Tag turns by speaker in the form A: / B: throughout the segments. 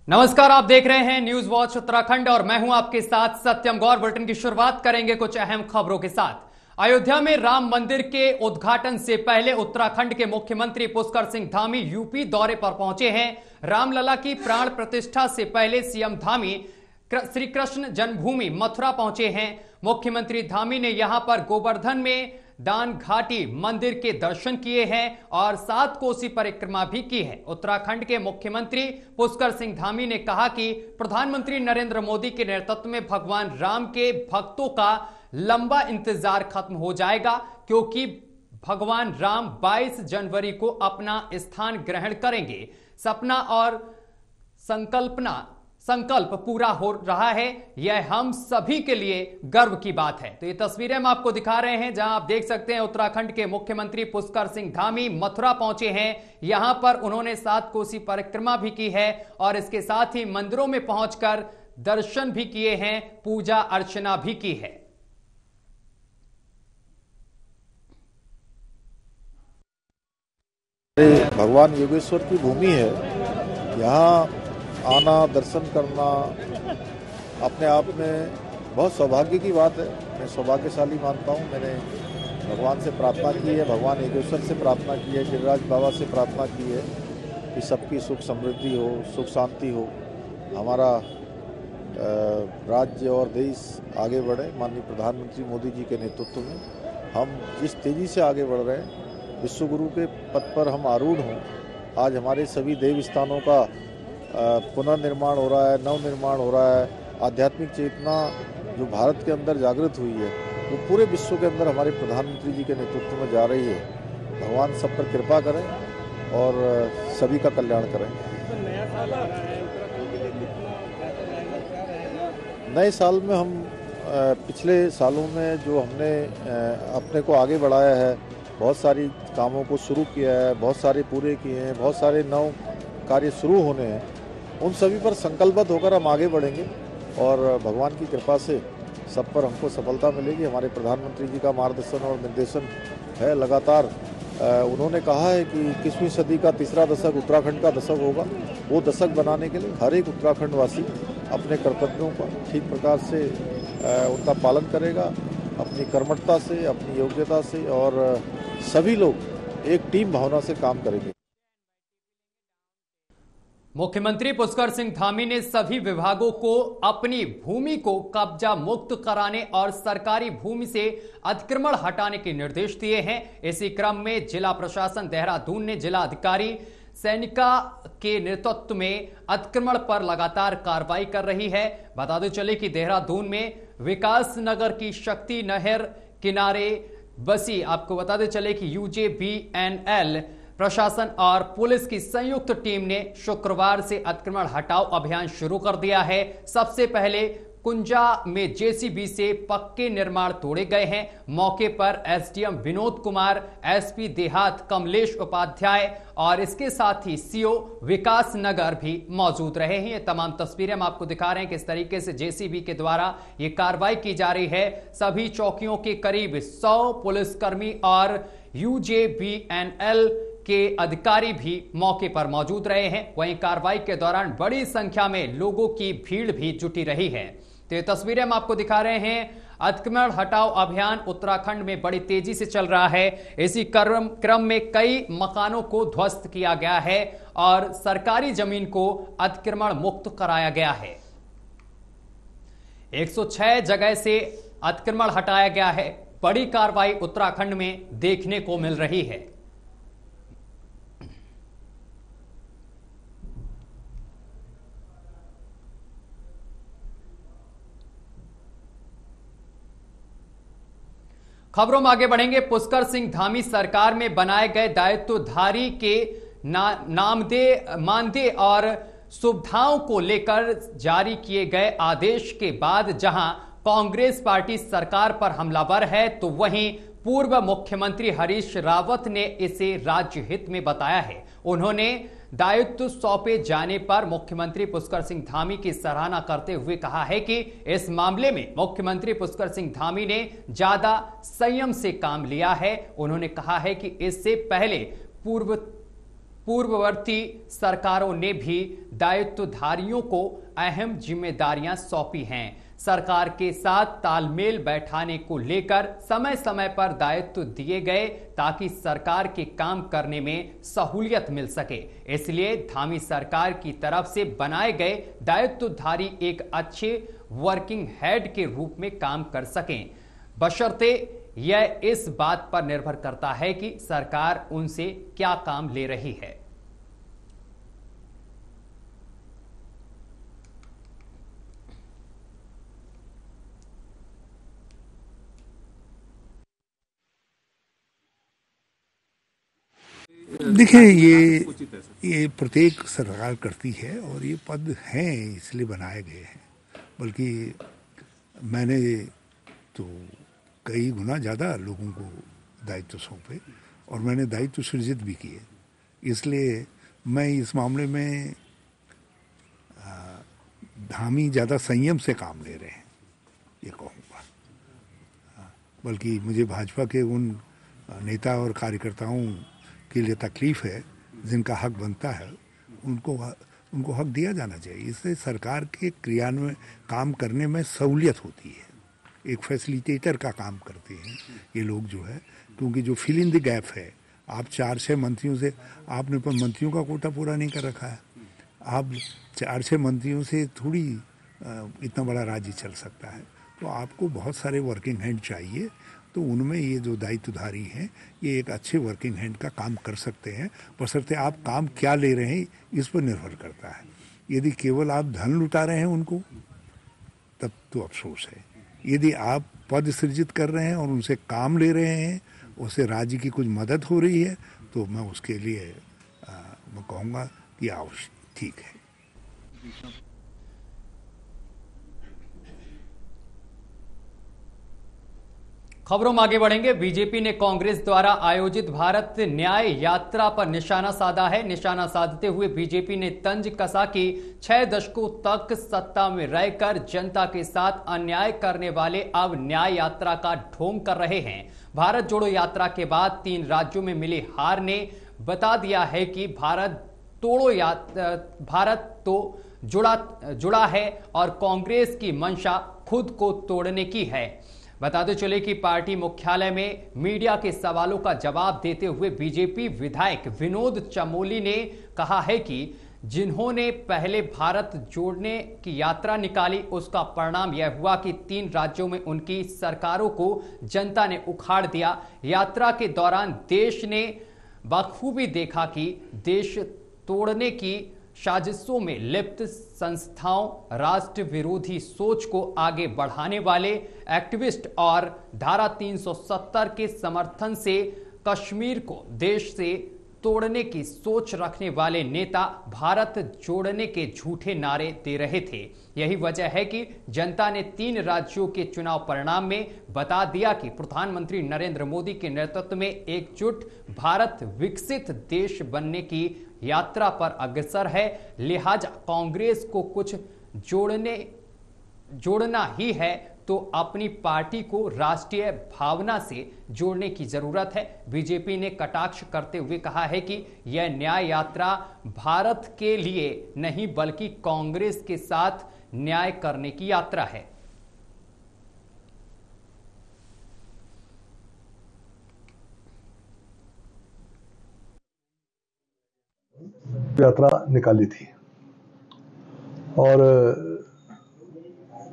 A: नमस्कार, आप देख रहे हैं न्यूज वॉच उत्तराखंड और मैं हूं आपके साथ सत्यम गौर। बुलेटिन की शुरुआत करेंगे कुछ अहम खबरों के साथ। अयोध्या में राम मंदिर के उद्घाटन से पहले उत्तराखंड के मुख्यमंत्री पुष्कर सिंह धामी यूपी दौरे पर पहुंचे हैं। रामलला की प्राण प्रतिष्ठा से पहले सीएम धामी श्री कृष्ण जन्मभूमि मथुरा पहुंचे हैं। मुख्यमंत्री धामी ने यहां पर गोवर्धन में दान घाटी मंदिर के दर्शन किए हैं और 7 कोसी परिक्रमा भी की है। उत्तराखंड के मुख्यमंत्री पुष्कर सिंह धामी ने कहा कि प्रधानमंत्री नरेंद्र मोदी के नेतृत्व में भगवान राम के भक्तों का लंबा इंतजार खत्म हो जाएगा, क्योंकि भगवान राम 22 जनवरी को अपना स्थान ग्रहण करेंगे। सपना और संकल्प पूरा हो रहा है, यह हम सभी के लिए गर्व की बात है। तो ये तस्वीरें हम आपको दिखा रहे हैं, जहां आप देख सकते हैं उत्तराखंड के मुख्यमंत्री पुष्कर सिंह धामी मथुरा पहुंचे हैं। यहां पर उन्होंने 7 कोसी परिक्रमा भी की है और इसके साथ ही मंदिरों में पहुंचकर दर्शन भी किए हैं, पूजा अर्चना भी की है।
B: भगवान योगेश्वर की भूमि है, यहाँ आना दर्शन करना अपने आप में बहुत सौभाग्य की बात है। मैं सौभाग्यशाली मानता हूँ। मैंने भगवान से प्रार्थना की है, भगवान योगेश्वर से प्रार्थना की है, गिरिराज बाबा से प्रार्थना की है कि सबकी सुख समृद्धि हो, सुख शांति हो, हमारा राज्य और देश आगे बढ़े। माननीय प्रधानमंत्री मोदी जी के नेतृत्व में हम जिस तेज़ी से आगे बढ़ रहे हैं, विश्वगुरु के पद पर हम आरूढ़ हों। आज हमारे सभी देव स्थानों का पुनर्निर्माण हो रहा है, नवनिर्माण हो रहा है। आध्यात्मिक चेतना जो भारत के अंदर जागृत हुई है, वो पूरे विश्व के अंदर हमारे प्रधानमंत्री जी के नेतृत्व में जा रही है। भगवान सब पर कृपा करें और सभी का कल्याण करें।
C: नया साल आ रहा है,
B: नए साल में हम पिछले सालों में जो हमने अपने को आगे बढ़ाया है, बहुत सारी कामों को शुरू किया है, बहुत सारे पूरे किए हैं, बहुत सारे नव कार्य शुरू होने हैं, उन सभी पर संकल्पबद्ध होकर हम आगे बढ़ेंगे और भगवान की कृपा से सब पर हमको सफलता मिलेगी। हमारे प्रधानमंत्री जी का मार्गदर्शन और निर्देशन है लगातार। उन्होंने कहा है कि 21वीं सदी का तीसरा दशक उत्तराखंड का दशक होगा। वो दशक बनाने के लिए हर एक उत्तराखंडवासी अपने कर्तव्यों का ठीक प्रकार से उनका पालन करेगा, अपनी कर्मठता से, अपनी योग्यता से, और सभी लोग एक टीम भावना से काम करेंगे।
A: मुख्यमंत्री पुष्कर सिंह धामी ने सभी विभागों को अपनी भूमि को कब्जा मुक्त कराने और सरकारी भूमि से अतिक्रमण हटाने के निर्देश दिए हैं। इसी क्रम में जिला प्रशासन देहरादून ने जिला अधिकारी सैनिका के नेतृत्व में अतिक्रमण पर लगातार कार्रवाई कर रही है। बता दें चले कि देहरादून में विकास नगर की शक्ति नहर किनारे बसी, आपको बता दें चले कि UJBNL प्रशासन और पुलिस की संयुक्त टीम ने शुक्रवार से अतिक्रमण हटाओ अभियान शुरू कर दिया है। सबसे पहले कुंजा में JCB से पक्के निर्माण तोड़े गए हैं। मौके पर SDM विनोद कुमार, SP देहात कमलेश उपाध्याय और इसके साथ ही CO विकास नगर भी मौजूद रहे हैं। ये तमाम तस्वीरें हम आपको दिखा रहे हैं किस तरीके से JCB के द्वारा ये कार्रवाई की जा रही है। सभी चौकियों के करीब 100 पुलिसकर्मी और UJBNL के अधिकारी भी मौके पर मौजूद रहे हैं। वहीं कार्रवाई के दौरान बड़ी संख्या में लोगों की भीड़ भी जुटी रही है। तो ये तस्वीरें हम आपको दिखा रहे हैं। अतिक्रमण हटाओ अभियान उत्तराखंड में बड़ी तेजी से चल रहा है। इसी क्रम में कई मकानों को ध्वस्त किया गया है और सरकारी जमीन को अतिक्रमण मुक्त कराया गया है। 106 जगह से अतिक्रमण हटाया गया है। बड़ी कार्रवाई उत्तराखंड में देखने को मिल रही है। खबरों में आगे बढ़ेंगे। पुष्कर सिंह धामी सरकार में बनाए गए दायित्वधारी के मानदेय और सुविधाओं को लेकर जारी किए गए आदेश के बाद जहां कांग्रेस पार्टी सरकार पर हमलावर है, तो वहीं पूर्व मुख्यमंत्री हरीश रावत ने इसे राज्य हित में बताया है। उन्होंने दायित्व सौंपे जाने पर मुख्यमंत्री पुष्कर सिंह धामी की सराहना करते हुए कहा है कि इस मामले में मुख्यमंत्री पुष्कर सिंह धामी ने ज्यादा संयम से काम लिया है। उन्होंने कहा है कि इससे पहले पूर्ववर्ती सरकारों ने भी दायित्वधारियों को अहम जिम्मेदारियां सौंपी हैं। सरकार के साथ तालमेल बैठाने को लेकर समय समय पर दायित्व दिए गए ताकि सरकार के काम करने में सहूलियत मिल सके। इसलिए धामी सरकार की तरफ से बनाए गए दायित्वधारी एक अच्छे वर्किंग हेड के रूप में काम कर सकें, बशर्ते यह इस बात पर निर्भर करता है कि सरकार उनसे क्या काम ले रही है।
D: देखिए, ये प्रत्येक सरकार करती है और ये पद हैं इसलिए बनाए गए हैं, बल्कि मैंने तो कई गुना ज़्यादा लोगों को दायित्व सौंपे और मैंने दायित्व सृजित भी किए। इसलिए मैं इस मामले में धामी ज़्यादा संयम से काम ले रहे हैं, ये कहूँगा। बल्कि मुझे भाजपा के उन नेता और कार्यकर्ताओं के लिए तकलीफ है जिनका हक बनता है, उनको हक दिया जाना चाहिए। इससे सरकार के क्रियान्वयन काम करने में सहूलियत होती है। एक फैसिलिटेटर का काम करते हैं ये लोग जो है, क्योंकि जो फिल इन द गैप है, आप 4-6 मंत्रियों से, आपने मंत्रियों का कोटा पूरा नहीं कर रखा है। आप 4-6 मंत्रियों से थोड़ी इतना बड़ा राज्य चल सकता है, तो आपको बहुत सारे वर्किंग हैंड चाहिए। तो उनमें ये जो दायित्वधारी हैं ये एक अच्छे वर्किंग हैंड का काम कर सकते हैं, बशर्ते आप काम क्या ले रहे हैं इस पर निर्भर करता है। यदि केवल आप धन लुटा रहे हैं उनको, तब तो अफसोस है। यदि आप पद सृजित कर रहे हैं और उनसे काम ले रहे हैं, उससे राज्य की कुछ मदद हो रही है, तो मैं उसके लिए मैं कहूँगा कि आवश्यक ठीक है।
A: खबरों में आगे बढ़ेंगे। बीजेपी ने कांग्रेस द्वारा आयोजित भारत न्याय यात्रा पर निशाना साधा है। निशाना साधते हुए बीजेपी ने तंज कसा कि 6 दशकों तक सत्ता में रहकर जनता के साथ अन्याय करने वाले अब न्याय यात्रा का ढोंग कर रहे हैं। भारत जोड़ो यात्रा के बाद 3 राज्यों में मिली हार ने बता दिया है कि भारत तो जुड़ा है और कांग्रेस की मंशा खुद को तोड़ने की है। बताते चले कि पार्टी मुख्यालय में मीडिया के सवालों का जवाब देते हुए बीजेपी विधायक विनोद चमोली ने कहा है कि जिन्होंने पहले भारत जोड़ने की यात्रा निकाली, उसका परिणाम यह हुआ कि 3 राज्यों में उनकी सरकारों को जनता ने उखाड़ दिया। यात्रा के दौरान देश ने बखूबी देखा कि देश तोड़ने की साजिशों में लिप्त संस्थाओं, राष्ट्र विरोधी सोच को आगे बढ़ाने वाले एक्टिविस्ट और धारा 370 के समर्थन से कश्मीर को देश से तोड़ने की सोच रखने वाले नेता भारत जोड़ने के झूठे नारे दे रहे थे। यही वजह है कि जनता ने 3 राज्यों के चुनाव परिणाम में बता दिया कि प्रधानमंत्री नरेंद्र मोदी के नेतृत्व में एकजुट भारत विकसित देश बनने की यात्रा पर अग्रसर है। लिहाजा कांग्रेस को कुछ जोड़ना ही है तो अपनी पार्टी को राष्ट्रीय भावना से जोड़ने की जरूरत है। बीजेपी ने कटाक्ष करते हुए कहा है कि यह न्याय यात्रा भारत के लिए नहीं बल्कि कांग्रेस के साथ न्याय करने की यात्रा है।
E: यात्रा निकाली थी और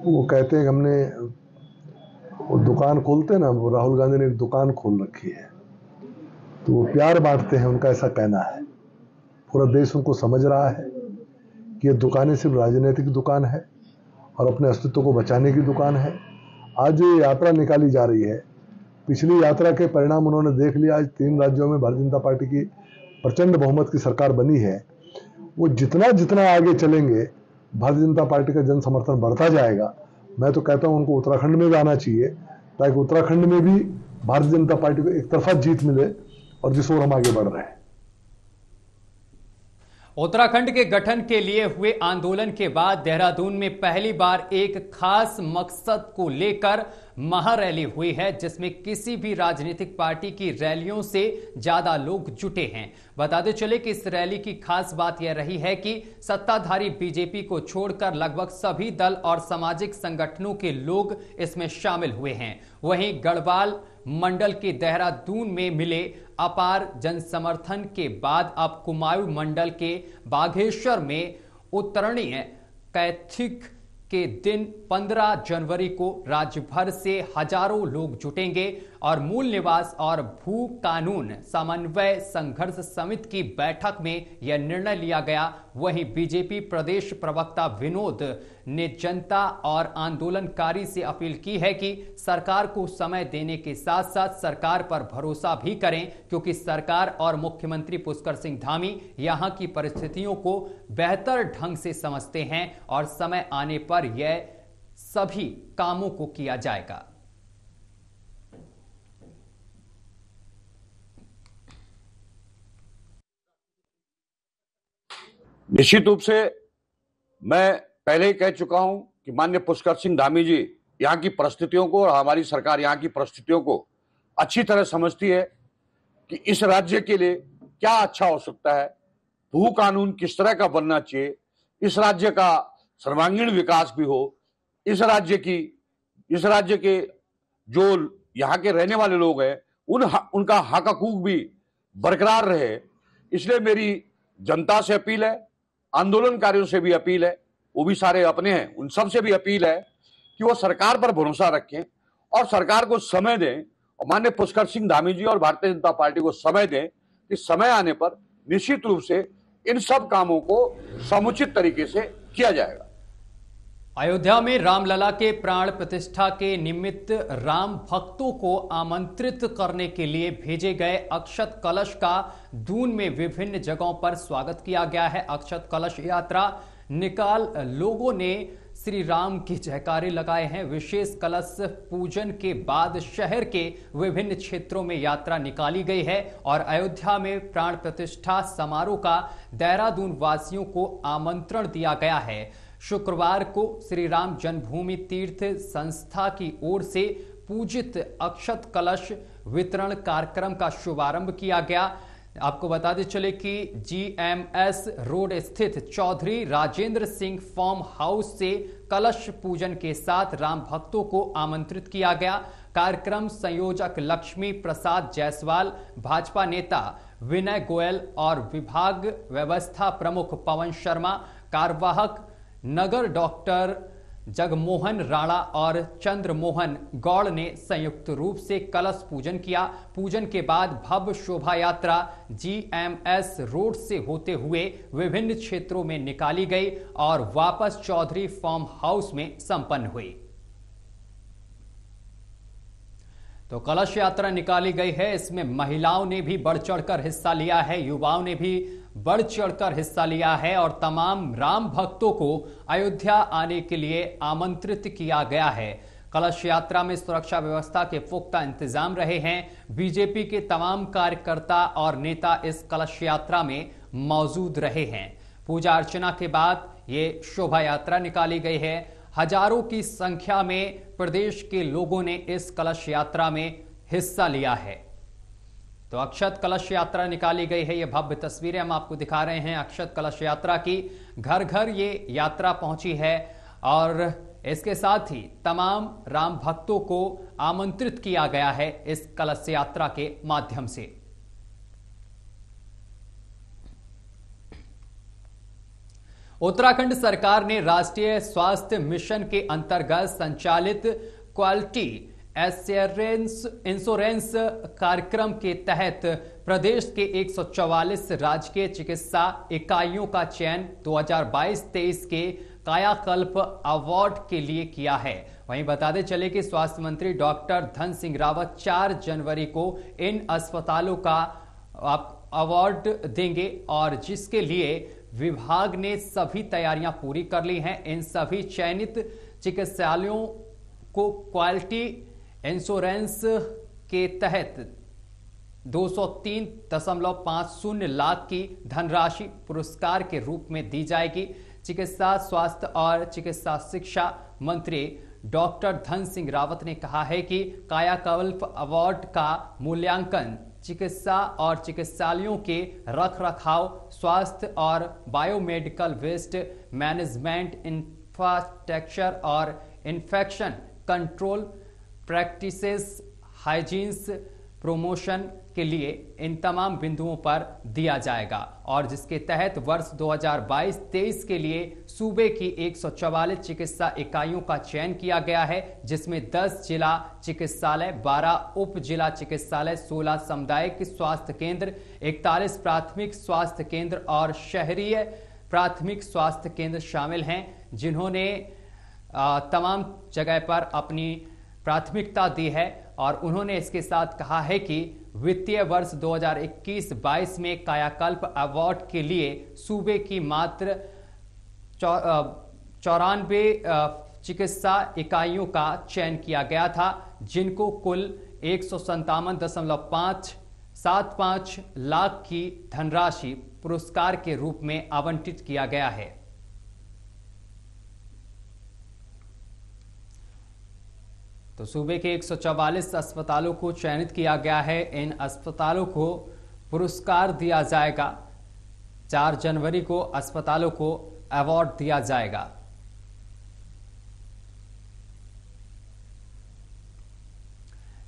E: वो कहते हैं हमने वो दुकान खोलते ना, वो राहुल गांधी ने एक दुकान खोल रखी है, तो वो प्यार बांटते हैं, उनका ऐसा कहना है। पूरा देश उनको समझ रहा है कि ये दुकानें सिर्फ राजनीतिक दुकान है और अपने अस्तित्व को बचाने की दुकान है। आज जो ये यात्रा निकाली जा रही है, पिछली यात्रा के परिणाम उन्होंने देख लिया। आज 3 राज्यों में भारतीय जनता पार्टी की प्रचंड बहुमत की सरकार बनी है। वो जितना जितना आगे चलेंगे भारतीय जनता पार्टी का जन समर्थन बढ़ता जाएगा। मैं तो कहता हूं उनको उत्तराखंड में भी आना चाहिए ताकि उत्तराखंड में भी भारतीय जनता पार्टी को एक तरफा जीत मिले और जिस ओर हम आगे बढ़ रहे हैं।
A: उत्तराखंड के गठन के लिए हुए आंदोलन के बाद देहरादून में पहली बार एक खास मकसद को लेकर महारैली हुई है, जिसमें किसी भी राजनीतिक पार्टी की रैलियों से ज्यादा लोग जुटे हैं। बताते चले कि इस रैली की खास बात यह रही है कि सत्ताधारी बीजेपी को छोड़कर लगभग सभी दल और सामाजिक संगठनों के लोग इसमें शामिल हुए हैं। वहीं गढ़वाल मंडल के देहरादून में मिले अपार जनसमर्थन के बाद अब कुमाऊं मंडल के बाघेश्वर में उत्तरणीय कैथिक के दिन 15 जनवरी को राज्य भर से हजारों लोग जुटेंगे और मूल निवास और भू कानून समन्वय संघर्ष समिति की बैठक में यह निर्णय लिया गया। वहीं बीजेपी प्रदेश प्रवक्ता विनोद ने जनता और आंदोलनकारी से अपील की है कि सरकार को समय देने के साथ साथ सरकार पर भरोसा भी करें, क्योंकि सरकार और मुख्यमंत्री पुष्कर सिंह धामी यहां की परिस्थितियों को बेहतर ढंग से समझते हैं और समय आने पर यह सभी कामों को किया जाएगा।
F: निश्चित रूप से मैं पहले ही कह चुका हूं कि माननीय पुष्कर सिंह धामी जी यहाँ की परिस्थितियों को और हमारी सरकार यहाँ की परिस्थितियों को अच्छी तरह समझती है कि इस राज्य के लिए क्या अच्छा हो सकता है, भू कानून किस तरह का बनना चाहिए, इस राज्य का सर्वांगीण विकास भी हो, इस राज्य के जो यहाँ के रहने वाले लोग हैं उनका हक हकूक भी बरकरार रहे। इसलिए मेरी जनता से अपील है, आंदोलनकारियों से भी अपील है, वो भी सारे अपने हैं, उन सब से भी अपील है कि वो सरकार पर भरोसा रखें और सरकार को समय दें और माननीय पुष्कर सिंह धामी जी और भारतीय जनता पार्टी को समय दें कि समय आने पर निश्चित रूप से इन सब कामों को समुचित तरीके से किया जाएगा।
A: अयोध्या में रामलला के प्राण प्रतिष्ठा के निमित्त राम भक्तों को आमंत्रित करने के लिए भेजे गए अक्षत कलश का दून में विभिन्न जगहों पर स्वागत किया गया है। अक्षत कलश यात्रा निकाल लोगों ने श्री राम की जयकारे लगाए हैं। विशेष कलश पूजन के बाद शहर के विभिन्न क्षेत्रों में यात्रा निकाली गई है और अयोध्या में प्राण प्रतिष्ठा समारोह का देहरादून वासियों को आमंत्रण दिया गया है। शुक्रवार को श्री राम जन्मभूमि तीर्थ संस्था की ओर से पूजित अक्षत कलश वितरण कार्यक्रम का शुभारंभ किया गया। आपको बताते चले कि GMS रोड स्थित चौधरी राजेंद्र सिंह फार्म हाउस से कलश पूजन के साथ राम भक्तों को आमंत्रित किया गया। कार्यक्रम संयोजक लक्ष्मी प्रसाद जायसवाल, भाजपा नेता विनय गोयल और विभाग व्यवस्था प्रमुख पवन शर्मा, कार्यवाहक नगर डॉक्टर जगमोहन राणा और चंद्रमोहन गौड़ ने संयुक्त रूप से कलश पूजन किया। पूजन के बाद भव्य शोभा यात्रा GMS रोड से होते हुए विभिन्न क्षेत्रों में निकाली गई और वापस चौधरी फार्म हाउस में संपन्न हुई। तो कलश यात्रा निकाली गई है, इसमें महिलाओं ने भी बढ़ चढ़कर हिस्सा लिया है, युवाओं ने भी बढ़ चढ़कर हिस्सा लिया है और तमाम राम भक्तों को अयोध्या आने के लिए आमंत्रित किया गया है। कलश यात्रा में सुरक्षा व्यवस्था के पुख्ता इंतजाम रहे हैं। बीजेपी के तमाम कार्यकर्ता और नेता इस कलश यात्रा में मौजूद रहे हैं। पूजा अर्चना के बाद ये शोभा यात्रा निकाली गई है। हजारों की संख्या में प्रदेश के लोगों ने इस कलश यात्रा में हिस्सा लिया है। तो अक्षत कलश यात्रा निकाली गई है। ये भव्य तस्वीरें हम आपको दिखा रहे हैं अक्षत कलश यात्रा की। घर घर ये यात्रा पहुंची है और इसके साथ ही तमाम राम भक्तों को आमंत्रित किया गया है इस कलश यात्रा के माध्यम से। उत्तराखंड सरकार ने राष्ट्रीय स्वास्थ्य मिशन के अंतर्गत संचालित क्वालिटी इंश्योरेंस कार्यक्रम के तहत प्रदेश के 144 राजकीय चिकित्सा इकाइयों का चयन 2022-23 के कायाकल्प अवार्ड के लिए किया है। वहीं बताते चले कि स्वास्थ्य मंत्री डॉक्टर धन सिंह रावत 4 जनवरी को इन अस्पतालों का अवार्ड देंगे और जिसके लिए विभाग ने सभी तैयारियां पूरी कर ली हैं। इन सभी चयनित चिकित्सालयों को क्वालिटी इंश्योरेंस के तहत 203.50 लाख की धनराशि पुरस्कार के रूप में दी जाएगी। चिकित्सा, स्वास्थ्य और चिकित्सा शिक्षा मंत्री डॉक्टर धन सिंह रावत ने कहा है कि कायाकल्प अवार्ड का मूल्यांकन चिकित्सा और चिकित्सालयों के रखरखाव, स्वास्थ्य और बायोमेडिकल वेस्ट मैनेजमेंट, इंफ्रास्ट्रक्चर और infection control practices, hygienes, promotion के लिए इन तमाम बिंदुओं पर दिया जाएगा और जिसके तहत वर्ष 2022-23 के लिए सूबे की 144 चिकित्सा इकाइयों का चयन किया गया है, जिसमें 10 जिला चिकित्सालय, 12 उप जिला चिकित्सालय, 16 सामुदायिक स्वास्थ्य केंद्र, 41 प्राथमिक स्वास्थ्य केंद्र और शहरीय प्राथमिक स्वास्थ्य केंद्र शामिल हैं, जिन्होंने तमाम जगह पर अपनी प्राथमिकता दी है। और उन्होंने इसके साथ कहा है कि वित्तीय वर्ष 2021-22 में कायाकल्प अवार्ड के लिए सूबे की मात्र 94 चिकित्सा इकाइयों का चयन किया गया था, जिनको कुल 157.575 लाख की धनराशि पुरस्कार के रूप में आवंटित किया गया है। तो सूबे के 144 अस्पतालों को चयनित किया गया है। इन अस्पतालों को पुरस्कार दिया जाएगा। 4 जनवरी को अस्पतालों को अवार्ड दिया जाएगा।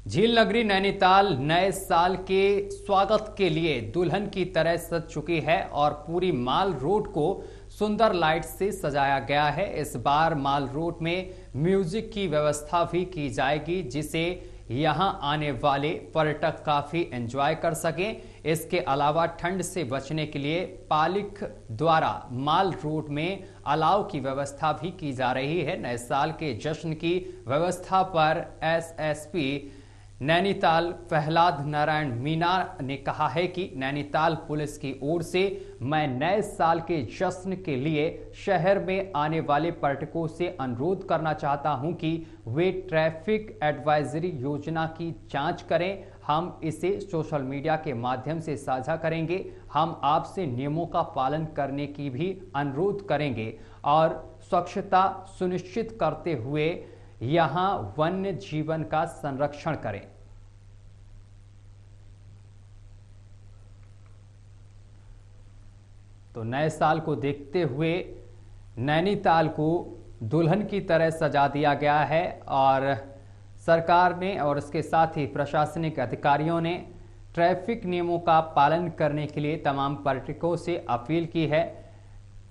A: झील नगरी नैनीताल नए साल के स्वागत के लिए दुल्हन की तरह सज चुकी है और पूरी माल रोड को सुंदर लाइट से सजाया गया है। इस बार माल रोड में म्यूजिक की व्यवस्था भी की जाएगी, जिसे यहां आने वाले पर्यटक काफी एंजॉय कर सकें। इसके अलावा ठंड से बचने के लिए पालिक द्वारा माल रोड में अलाव की व्यवस्था भी की जा रही है। नए साल के जश्न की व्यवस्था पर एसएसपी नैनीताल प्रहलाद नारायण मीना ने कहा है कि नैनीताल पुलिस की ओर से मैं नए साल के जश्न के लिए शहर में आने वाले पर्यटकों से अनुरोध करना चाहता हूं कि वे ट्रैफिक एडवाइजरी योजना की जांच करें। हम इसे सोशल मीडिया के माध्यम से साझा करेंगे। हम आपसे नियमों का पालन करने की भी अनुरोध करेंगे और स्वच्छता सुनिश्चित करते हुए यहां वन्य जीवन का संरक्षण करें। तो नए साल को देखते हुए नैनीताल को दुल्हन की तरह सजा दिया गया है और सरकार ने और इसके साथ ही प्रशासनिक अधिकारियों ने ट्रैफिक नियमों का पालन करने के लिए तमाम पर्यटकों से अपील की है।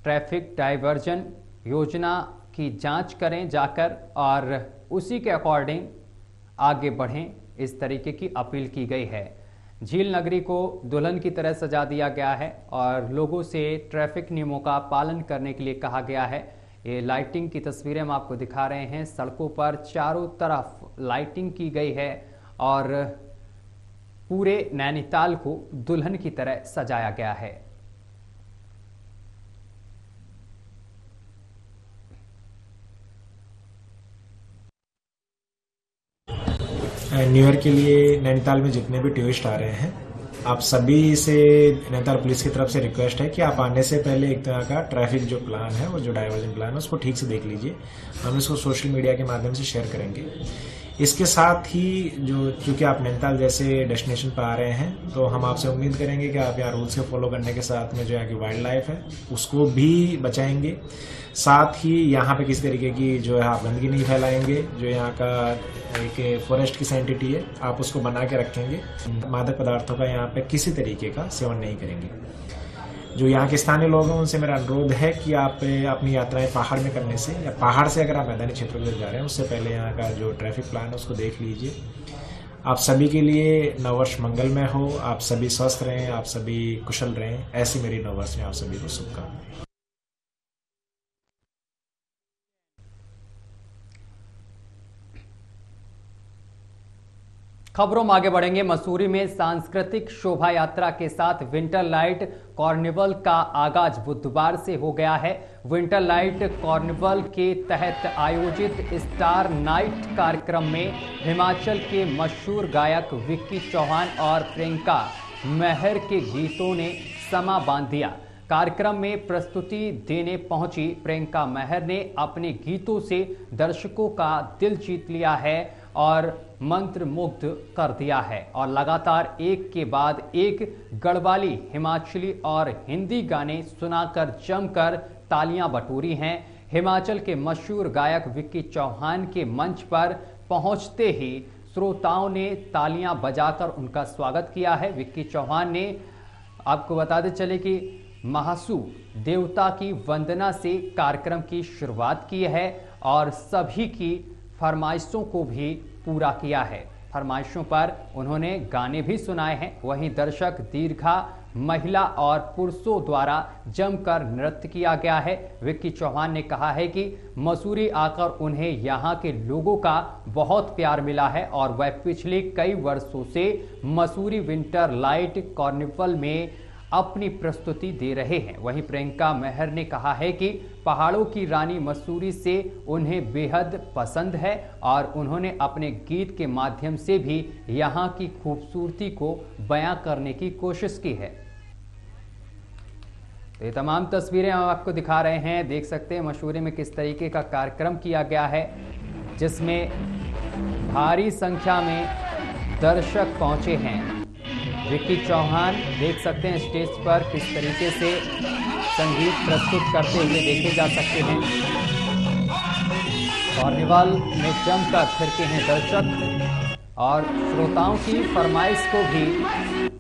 A: ट्रैफिक डाइवर्जन योजना की जांच करें जाकर और उसी के अकॉर्डिंग आगे बढ़ें, इस तरीके की अपील की गई है। झील नगरी को दुल्हन की तरह सजा दिया गया है और लोगों से ट्रैफिक नियमों का पालन करने के लिए कहा गया है। ये लाइटिंग की तस्वीरें हम आपको दिखा रहे हैं। सड़कों पर चारों तरफ लाइटिंग की गई है और पूरे नैनीताल को दुल्हन की तरह सजाया गया है।
G: न्यू ईयर के लिए नैनीताल में जितने भी टूरिस्ट आ रहे हैं, आप सभी से नैनीताल पुलिस की तरफ से रिक्वेस्ट है कि आप आने से पहले एक तरह का ट्रैफिक जो प्लान है, वो जो डाइवर्जन प्लान है, उसको ठीक से देख लीजिए। हम इसको सोशल मीडिया के माध्यम से शेयर करेंगे। इसके साथ ही चूंकि आप नैनीताल जैसे डेस्टिनेशन पर आ रहे हैं, तो हम आपसे उम्मीद करेंगे कि आप यहाँ रूल्स के फॉलो करने के साथ में जो यहाँ की वाइल्ड लाइफ है उसको भी बचाएंगे। साथ ही यहाँ पे किसी तरीके की जो है आप गंदगी नहीं फैलाएंगे। जो यहाँ का एक फॉरेस्ट की सैंटिटी है, आप उसको बना के रखेंगे। मादक पदार्थों का यहाँ पे किसी तरीके का सेवन नहीं करेंगे। जो यहाँ के स्थानीय लोग हैं उनसे मेरा अनुरोध है कि आप अपनी यात्राएं पहाड़ में करने से या पहाड़ से अगर आप मैदानी क्षेत्रों में जा रहे हैं, उससे पहले यहाँ का जो ट्रैफिक प्लान है उसको देख लीजिए। आप सभी के लिए नववर्ष मंगलमय हो, आप सभी स्वस्थ रहें, आप सभी कुशल रहें, ऐसी मेरी नववर्ष में आप सभी को शुभकामनाएं।
A: खबरों में आगे बढ़ेंगे। मसूरी में सांस्कृतिक शोभा यात्रा के साथ विंटर लाइट कार्निवल का आगाज बुधवार से हो गया है। विंटर लाइट कार्निवल के तहत आयोजित स्टार नाइट कार्यक्रम में हिमाचल के मशहूर गायक विक्की चौहान और प्रियंका महर के गीतों ने समा बांध दिया। कार्यक्रम में प्रस्तुति देने पहुंची प्रियंका महर ने अपने गीतों से दर्शकों का दिल जीत लिया है और मंत्रमुग्ध कर दिया है और लगातार एक के बाद एक गढ़वाली, हिमाचली और हिंदी गाने सुनाकर जमकर तालियां बटोरी हैं। हिमाचल के मशहूर गायक विक्की चौहान के मंच पर पहुंचते ही श्रोताओं ने तालियां बजाकर उनका स्वागत किया है। विक्की चौहान ने, आपको बताते चले कि महासू देवता की वंदना से कार्यक्रम की शुरुआत की है और सभी की फरमाइशों को भी पूरा किया है। फरमाइशों पर उन्होंने गाने भी सुनाए हैं। वहीं दर्शक दीर्घा महिला और पुरुषों द्वारा जमकर नृत्य किया गया है। विक्की चौहान ने कहा है कि मसूरी आकर उन्हें यहाँ के लोगों का बहुत प्यार मिला है और वह पिछले कई वर्षों से मसूरी विंटर लाइट कार्निवल में अपनी प्रस्तुति दे रहे हैं। वहीं प्रियंका महर ने कहा है कि पहाड़ों की रानी मसूरी से उन्हें बेहद पसंद है और उन्होंने अपने गीत के माध्यम से भी यहाँ की खूबसूरती को बयां करने की कोशिश की है। तो ये तमाम तस्वीरें हम आपको दिखा रहे हैं। देख सकते हैं मसूरी में किस तरीके का कार्यक्रम किया गया है, जिसमें भारी संख्या में दर्शक पहुंचे हैं। विक्की चौहान देख सकते हैं स्टेज पर किस तरीके से संगीत प्रस्तुत करते हुए देखे जा सकते हैं। कार्निवल में जमकर थिरके हैं दर्शक और श्रोताओं की फरमाइश को भी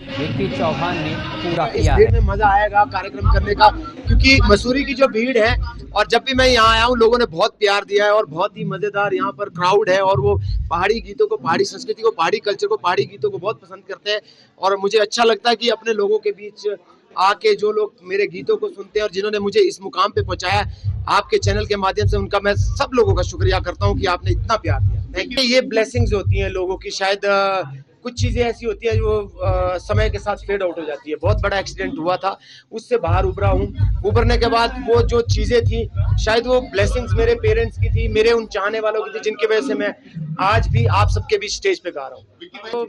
A: विक्की चौहान ने पूरा किया है।
H: इस भीड़ में मजा आएगा कार्यक्रम करने का, क्योंकि मसूरी की जो भीड़ है और जब भी मैं यहाँ आया हूँ लोगों ने बहुत प्यार दिया है और बहुत ही मजेदार यहाँ पर क्राउड है और वो पहाड़ी गीतों को, पहाड़ी संस्कृति को, पहाड़ी कल्चर को, पहाड़ी गीतों को बहुत पसंद करते हैं। और मुझे अच्छा लगता है कि अपने लोगों के बीच आके जो लोग मेरे गीतों को सुनते हैं और जिन्होंने मुझे इस मुकाम पे पहुंचाया, आपके चैनल के माध्यम से उनका मैं सब लोगों का शुक्रिया करता हूँ कि आपने इतना प्यार दिया। Thank you. ये ब्लेसिंग्स होती हैं लोगों की, शायद कुछ चीजें ऐसी होती है जो समय के साथ फेड आउट हो जाती है। बहुत बड़ा एक्सीडेंट हुआ था, उससे बाहर उभरा हूँ। उभरने के बाद वो जो चीजें थी, शायद वो ब्लेसिंग्स मेरे पेरेंट्स की थी, मेरे उन चाहने वालों की थी, जिनकी वजह से मैं आज भी आप सबके बीच स्टेज पे गा रहा हूँ। तो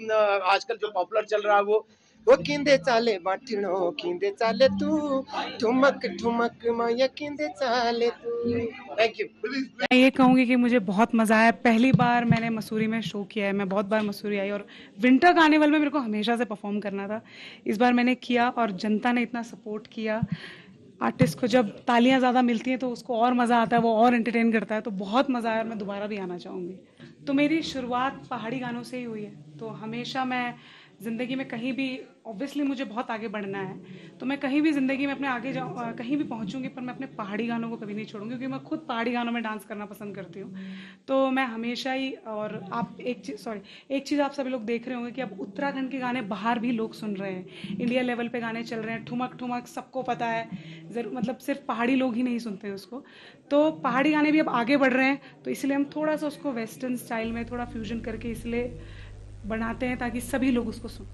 H: आजकल जो पॉपुलर चल रहा है वो किंदे चाले बाटिनो किंदे चाले तू ठुमक ठुमक माया किंदे चाले तू। Thank you.
I: मैं ये कहूँगी कि मुझे बहुत मज़ा आया। पहली बार मैंने मसूरी में शो किया है। मैं बहुत बार मसूरी आई और विंटर कार्निवल में मेरे को हमेशा से परफॉर्म करना था। इस बार मैंने किया और जनता ने इतना सपोर्ट किया। आर्टिस्ट को जब तालियां ज़्यादा मिलती हैं तो उसको और मज़ा आता है, वो और एंटरटेन करता है। तो बहुत मज़ा आया और मैं दोबारा भी आना चाहूँगी। तो मेरी शुरुआत पहाड़ी गानों से ही हुई है। तो हमेशा मैं ज़िंदगी में कहीं भी, ऑब्वियसली मुझे बहुत आगे बढ़ना है, तो मैं कहीं भी ज़िंदगी में अपने आगे जाऊँ, कहीं भी पहुँचूंगी, पर मैं अपने पहाड़ी गानों को कभी नहीं छोड़ूंगी, क्योंकि मैं खुद पहाड़ी गानों में डांस करना पसंद करती हूँ। तो मैं हमेशा ही, और आप एक चीज़ आप सभी लोग देख रहे होंगे कि अब उत्तराखंड के गाने बाहर भी लोग सुन रहे हैं। इंडिया लेवल पे गाने चल रहे हैं, ठुमक ठुमक सबको पता है, मतलब सिर्फ पहाड़ी लोग ही नहीं सुनते उसको। तो पहाड़ी गाने भी अब आगे बढ़ रहे हैं, तो इसलिए हम थोड़ा सा उसको वेस्टर्न स्टाइल में थोड़ा फ्यूजन करके इसलिए बनाते हैं ताकि सभी लोग उसको सुनें।